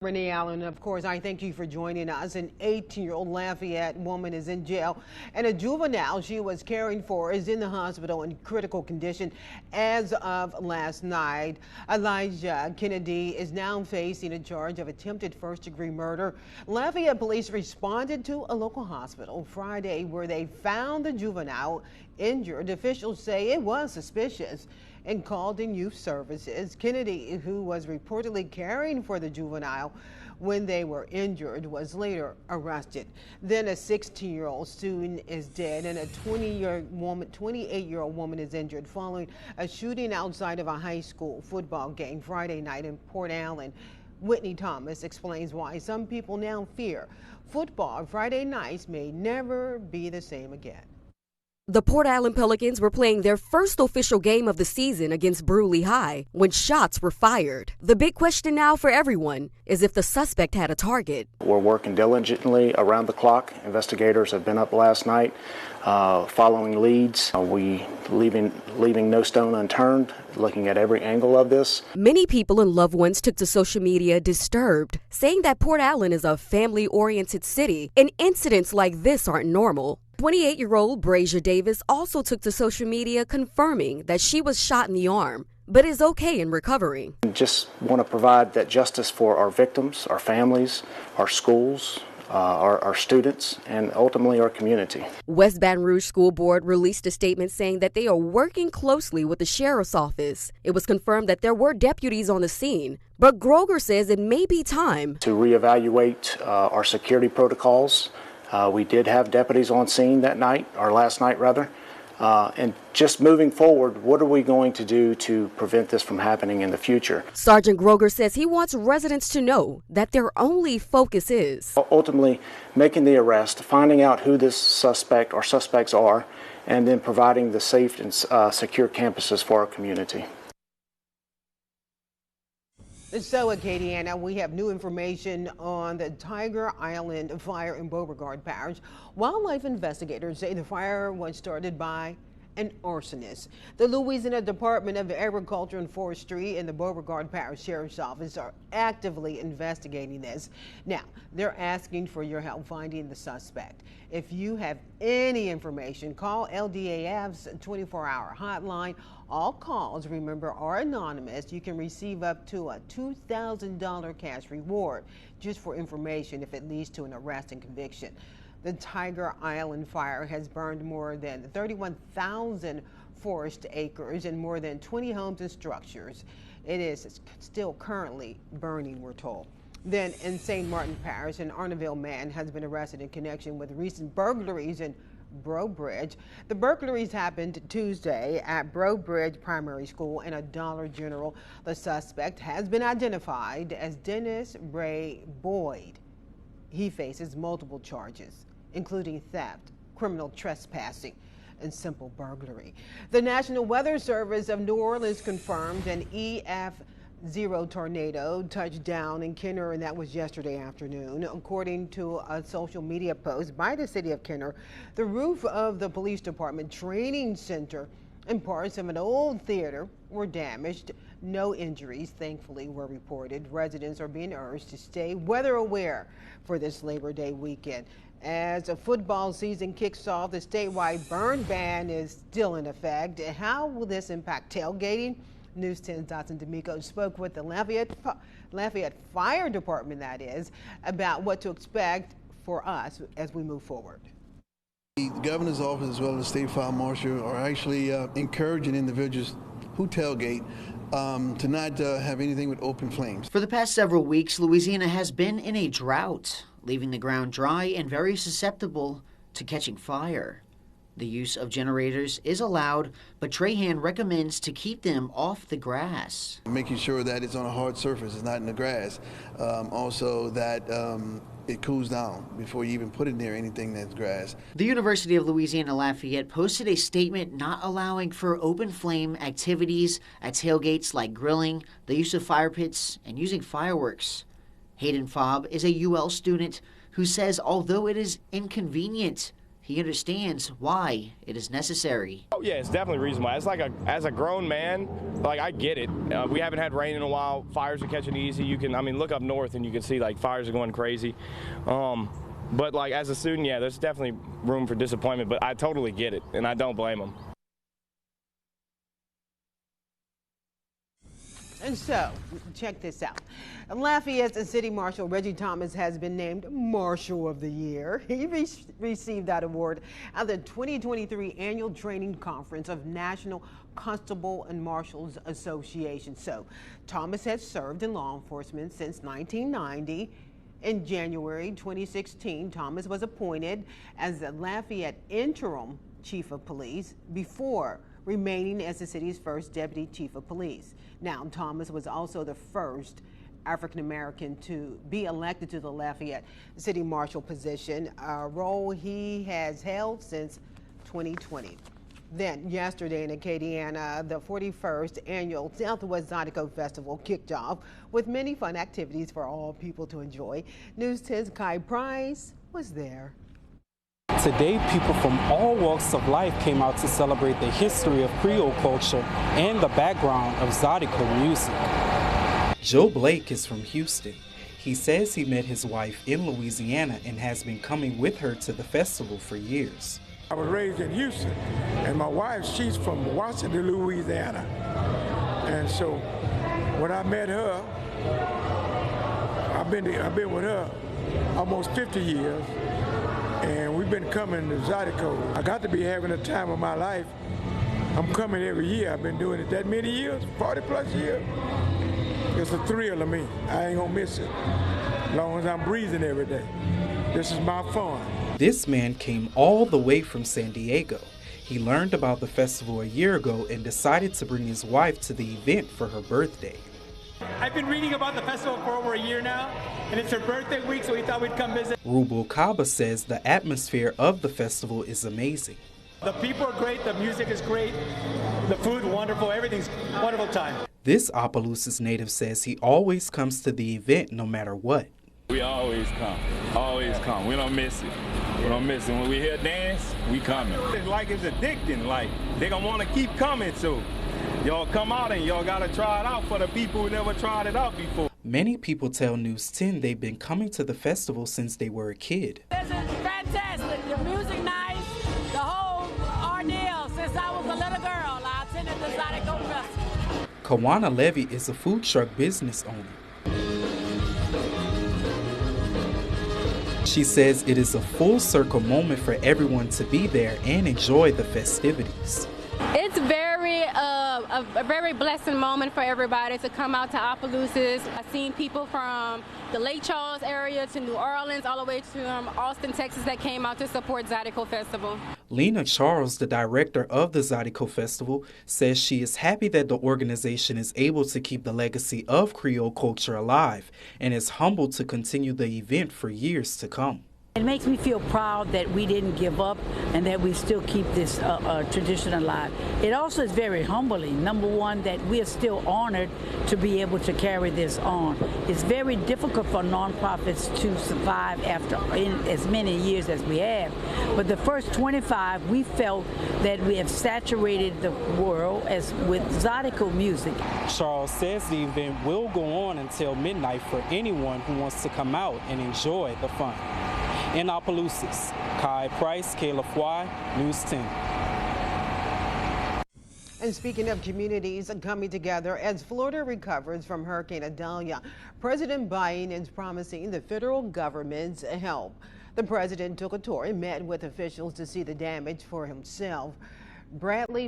Renee Allen, of course, I thank you for joining us. An 18-year-old Lafayette woman is in jail, and a juvenile she was caring for is in the hospital in critical condition as of last night. Elijah Kennedy is now facing a charge of attempted first-degree murder. Lafayette police responded to a local hospital Friday where they found the juvenile injured. Officials say it was suspicious and called in youth services. Kennedy, who was reportedly caring for the juvenile when they were injured, was later arrested. Then a 16-year-old student is dead and a 28-year-old woman is injured following a shooting outside of a high school football game Friday night in Port Allen. Whitney Thomas explains why some people now fear football Friday nights may never be the same again. The Port Allen Pelicans were playing their first official game of the season against Brewley High when shots were fired. The big question now for everyone is if the suspect had a target. We're working diligently around the clock. Investigators have been up last night following leads. We leaving no stone unturned, looking at every angle of this. Many people and loved ones took to social media disturbed, saying that Port Allen is a family-oriented city and incidents like this aren't normal. 28-year-old Brazier Davis also took to social media confirming that she was shot in the arm, but is okay and recovering. Just want to provide that justice for our victims, our families, our schools, our students, and ultimately our community. West Baton Rouge School Board released a statement saying that they are working closely with the sheriff's office. It was confirmed that there were deputies on the scene, but Groger says it may be time to reevaluate our security protocols. We did have deputies on scene that night, or last night rather, and just moving forward, what are we going to do to prevent this from happening in the future? Sergeant Groger says he wants residents to know that their only focus is ultimately making the arrest, finding out who this suspect or suspects are, and then providing the safe and secure campuses for our community. So, Acadiana, we have new information on the Tiger Island fire in Beauregard Parish. Wildlife investigators say the fire was started by an arsonist. The Louisiana Department of Agriculture and Forestry and the Beauregard Parish Sheriff's Office are actively investigating this. Now, they're asking for your help finding the suspect. If you have any information, call LDAF's 24-hour hotline. All calls, remember, are anonymous. You can receive up to a $2,000 cash reward just for information if it leads to an arrest and conviction. The Tiger Island fire has burned more than 31,000 forest acres and more than 20 homes and structures. It is still currently burning, we're told. Then in St. Martin Parish, an Arnaville man has been arrested in connection with recent burglaries in Breaux Bridge. The burglaries happened Tuesday at Breaux Bridge Primary School and a Dollar General. The suspect has been identified as Dennis Ray Boyd. He faces multiple charges, including theft, criminal trespassing, and simple burglary. The National Weather Service of New Orleans confirmed an EF0 tornado touched down in Kenner, and that was yesterday afternoon. According to a social media post by the city of Kenner, the roof of the police department training center and parts of an old theater were damaged. No injuries, thankfully, were reported. Residents are being urged to stay weather aware for this Labor Day weekend. As a football season kicks off, the statewide burn ban is still in effect. How will this impact tailgating? News 10's Dotson D'Amico spoke with the Lafayette Fire Department, that is, about what to expect for us as we move forward. The governor's office as well as the state fire marshal are actually encouraging individuals who tailgate to not have anything with open flames. For the past several weeks, Louisiana has been in a drought, leaving the ground dry and very susceptible to catching fire. The use of generators is allowed, but Trahan recommends to keep them off the grass. Making sure that it's on a hard surface, it's not in the grass. Also that it cools down before you even put it near anything that's grass. The University of Louisiana Lafayette posted a statement not allowing for open flame activities at tailgates like grilling, the use of fire pits, and using fireworks. Hayden Fobb is a UL student who says although it is inconvenient, he understands why it is necessary. Oh yeah, it's definitely reasonable. As a grown man, like I get it. We haven't had rain in a while. Fires are catching easy. Look up north and you can see like fires are going crazy. But like as a student, yeah, there's definitely room for disappointment. But I totally get it, and I don't blame them. And so, check this out. Lafayette's City Marshal Reggie Thomas has been named Marshal of the Year. He received that award at the 2023 Annual Training Conference of National Constable and Marshals Association. So, Thomas has served in law enforcement since 1990. In January 2016, Thomas was appointed as the Lafayette Interim Chief of Police before remaining as the city's first Deputy Chief of Police. Now, Thomas was also the first African-American to be elected to the Lafayette City Marshal position, a role he has held since 2020. Then, yesterday in Acadiana, the 41st Annual Southwest Zydeco Festival kicked off with many fun activities for all people to enjoy. News 10's Kai Price was there. Today, people from all walks of life came out to celebrate the history of Creole culture and the background of Zydeco music. Joe Blake is from Houston. He says he met his wife in Louisiana and has been coming with her to the festival for years. I was raised in Houston, and my wife, she's from Washington, Louisiana. And so when I met her, I've been with her almost 50 years. And we've been coming to Zydeco. I got to be having a time of my life. I'm coming every year. I've been doing it that many years, 40 plus years. It's a thrill to me. I ain't gonna miss it. As long as I'm breathing every day. This is my fun. This man came all the way from San Diego. He learned about the festival a year ago and decided to bring his wife to the event for her birthday. I've been reading about the festival for over a year now, and it's her birthday week, so we thought we'd come visit. Rubul Kaba says the atmosphere of the festival is amazing. The people are great, the music is great, the food wonderful, everything's a wonderful time. This Opelousas native says he always comes to the event no matter what. We always come, always come. We don't miss it. We don't miss it. When we hear dance, we coming. It's like it's addicting, like they gonna want to keep coming, so y'all come out and y'all gotta try it out for the people who never tried it out before. Many people tell News 10 they've been coming to the festival since they were a kid. This is fantastic. The music nice, the whole ordeal. Since I was a little girl, I attended the Zydeco Festival. Kawana Levy is a food truck business owner. She says it is a full circle moment for everyone to be there and enjoy the festivities. It's a very blessing moment for everybody to come out to Opelousas. I've seen people from the Lake Charles area to New Orleans, all the way to Austin, Texas, that came out to support Zydeco Festival. Lena Charles, the director of the Zydeco Festival, says she is happy that the organization is able to keep the legacy of Creole culture alive and is humbled to continue the event for years to come. It makes me feel proud that we didn't give up and that we still keep this tradition alive. It also is very humbling, number one, that we are still honored to be able to carry this on. It's very difficult for nonprofits to survive after as many years as we have. But the first 25, we felt that we have saturated the world with Zydeco music. Charles says the event will go on until midnight for anyone who wants to come out and enjoy the fun. In Opelousas, Kai Price, Caleb Fwy, News 10. And speaking of communities coming together as Florida recovers from Hurricane Idalia, President Biden is promising the federal government's help. The president took a tour and met with officials to see the damage for himself. Bradley